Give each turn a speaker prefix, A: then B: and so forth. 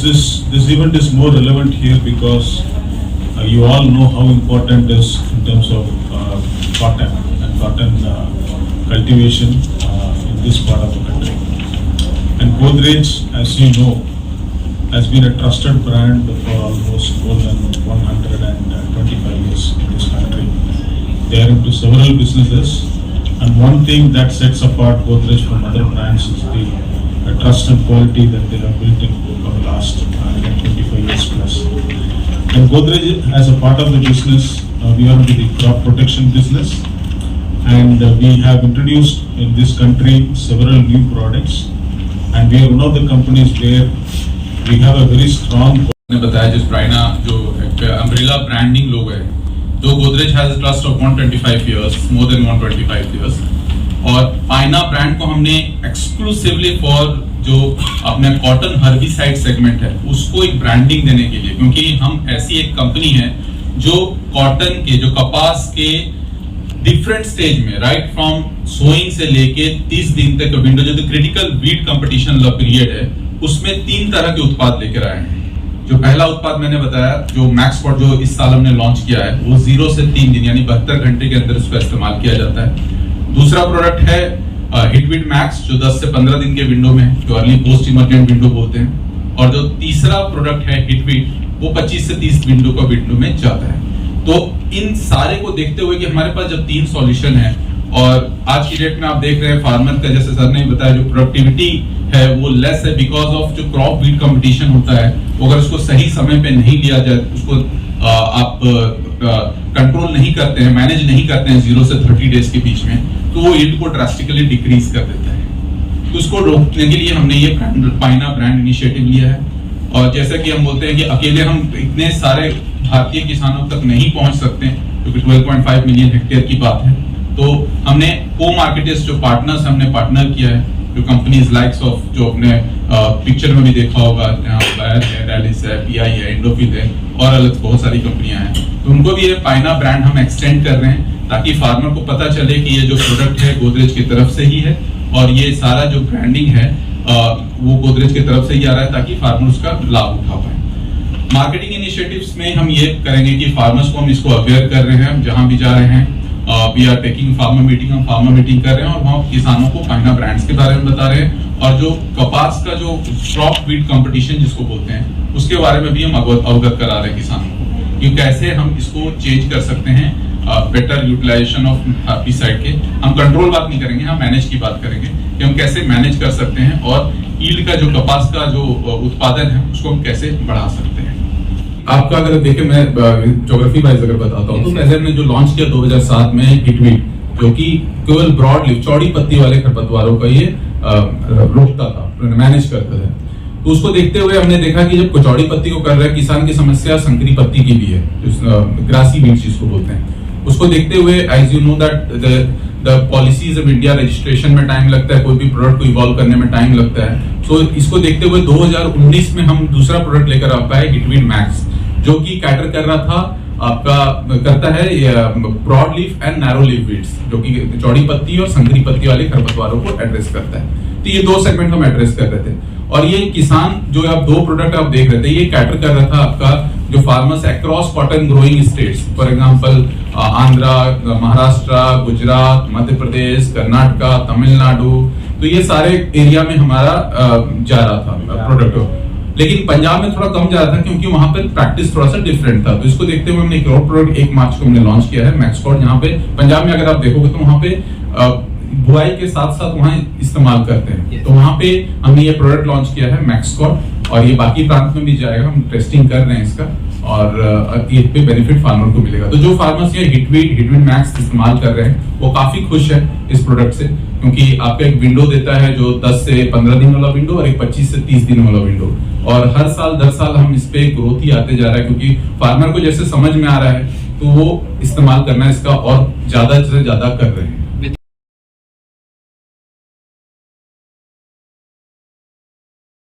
A: this event is more relevant here because you all know how important is in terms of cotton and cotton cultivation in this part of the country. And Godrej, as you know, has been a trusted brand for almost more than 125 years in this country. They are into several businesses, and one thing that sets apart Godrej from other brands is the trust and quality that they have built in over the last 125 years plus. And Godrej, as a part of the business, we are into the crop protection business, and we have introduced in this country several new products, and we are one of the companies where we have a very strong.
B: ने बताया जिस प्राइना जो umbrella branding लोगो है, जो Godrej has a trust of 125 years, more than 125 years, और पाइना brand को हमने exclusively for जो अपने कॉटन हर्बिसाइड सेगमेंट है उसको एक ब्रांडिंग देने के लिए, क्योंकि हम ऐसी एक कंपनी है जो कॉटन के जो कपास के डिफरेंट स्टेज में राइट फ्रॉम सोइंग से लेके 30 दिन तक का विंडो जो क्रिटिकल वीड कंपटीशन पीरियड है उसमें 3 तरह के उत्पाद लेकर आए हैं। जो पहला उत्पाद मैंने बताया जो मैक्सकॉट जो इस साल हमने लॉन्च किया है वो 0 से 3 दिन यानी 72 घंटे के अंदर इसका इस्तेमाल किया जाता है। दूसरा प्रोडक्ट है हिटविड मैक्स जो 10 से 15 दिन के विंडो में जो अर्ली पोस्ट इमर्जेंट विंडो बोलते हैं, और जो तीसरा प्रोडक्ट है हिटविड वो 25 से 30 विंडो का विंडो में जाता है। तो इन सारे को देखते हुए कि हमारे पास जब 3 सॉल्यूशन है और आज की डेट में आप देख रहे हैं फार्मर का जैसे सर ने बताया जो प्रोडक्टिविटी है वो लेस है बिकॉज ऑफ जो क्रॉप वीड कंपटीशन होता है, अगर उसको सही समय पे नहीं लिया जाए, उसको आप कंट्रोल नहीं करते हैं, मैनेज नहीं करते हैं 0 से 30 डेज के बीच में, तो वो यील्ड को ड्रास्टिकली डिक्रीज कर देता है। तो उसको रोकने के लिए हमने ये पाइना ब्रांड इनिशिएटिव लिया है। और जैसा कि हम बोलते हैं कि अकेले हम इतने सारे भारतीय किसानों तक नहीं पहुंच सकते क्योंकि 12.5 मिलियन हेक्टेयर की बात है, तो हमने को मार्केटर्स जो पार्टनर्स हमने पार्टनर किया है, जो कंपनीज लाइक्स ऑफ जो अपने पिक्चर में भी देखा होगा, यहाँ बायर है, रैलिस है, पीआई है, इंडोफिल है और अलग बहुत सारी कंपनियां हैं, तो उनको भी ये पाइना ब्रांड हम एक्सटेंड कर रहे हैं ताकि फार्मर को पता चले कि ये जो प्रोडक्ट है गोदरेज की तरफ से ही है और ये सारा जो ब्रांडिंग है वो गोदरेज की तरफ से ही आ रहा है ताकि फार्मर उसका लाभ उठा पाए। मार्केटिंग इनिशिएटिव्स में हम ये करेंगे कि फार्मर्स को हम इसको अवेयर कर रहे हैं, हम जहां भी जा रहे हैं we are taking farmer meeting, हम फार्मर मीटिंग कर रहे हैं और वहाँ किसानों को पाइना ब्रांड्स के बारे में बता रहे हैं और जो कपास का जो क्रॉप वीड कंपटीशन जिसको बोलते हैं उसके बारे में भी हम अवगत करा रहे हैं किसानों को कि कैसे हम इसको चेंज कर सकते हैं बेटर यूटिलाइजेशन ऑफ हेर्बिसाइड के। हम कंट्रोल बात नहीं करेंगे, हम मैनेज की बात करेंगे कि हम कैसे मैनेज कर सकते हैं और यील्ड का जो कपास का जो उत्पादन है उसको हम कैसे बढ़ा सकते हैं। आपका अगर देखें मैं ज्योग्राफी वाइज अगर बताता हूँ तो पहले हमने जो लॉन्च किया 2007 में हिटवीड जो कि केवल ब्रॉड लीफ चौड़ी पत्ती वाले खरपतवारों का ये रोकता था, मैनेज करता था। तो उसको देखते हुए हमने देखा कि जब चौड़ी पत्ती को कर रहे किसान की समस्या संकरी पत्ती की भी है, ग्रासी वीड जिसको बोलते हैं। उसको देखते हुए as you know that the policies of India registration में टाइम लगता है, कोई भी प्रोडक्ट को इवॉल्व करने में टाइम लगता है। तो इसको देखते हुए 2019 में हम दूसरा प्रोडक्ट लेकर आ पाए हिटवीड मैक्स जो कि कैटर कर रहा था आपका करता है broad leaf and narrow leaf weeds जो कि चौड़ी पत्ती और संकरी पत्ती वाले खरपतवारों को एड्रेस करता है। तो ये 2 सेगमेंट हम एड्रेस कर रहे थे और ये किसान जो आप 2 प्रोडक्ट आप देख रहे थे ये कैटर कर रहा था आपका जो farmers across cotton growing states, for example Andhra, Maharashtra, Gujarat, Madhya Pradesh, Karnataka, Tamil Nadu, तो ये सारे एरिया में हमारा जा रहा था प्रोडक्ट। लेकिन पंजाब में थोड़ा कम जा रहा था क्योंकि वहां पर प्रैक्टिस थोड़ा सा डिफरेंट था। तो इसको देखते हुए हमने एक और प्रोडक्ट 1 मार्च को हमने लॉन्च किया है मैक्सकॉट। यहाँ पे पंजाब में अगर आप देखोगे तो वहां पे बुआई के साथ साथ वहां इस्तेमाल करते हैं, तो वहां पे हमने ये प्रोडक्ट लॉन्च किया है मैक्सकॉट और ये बाकी प्रांत में भी जाएगा, हम टेस्टिंग कर रहे हैं इसका और ये पे बेनिफिट फार्मर को मिलेगा। तो जो फार्मर्स ये हिटवीड मैक्स इस्तेमाल कर रहे हैं वो काफी खुश है इस प्रोडक्ट से क्योंकि आपका एक विंडो देता है जो 10 से 15 दिन वाला विंडो और एक 25 से 30 दिन वाला विंडो, और हर साल 10 साल हम इस पे ग्रोथ ही आते जा रहा है क्योंकि फार्मर को जैसे समझ में आ रहा है तो वो इस्तेमाल करना इसका और ज्यादा से ज्यादा कर रहे हैं।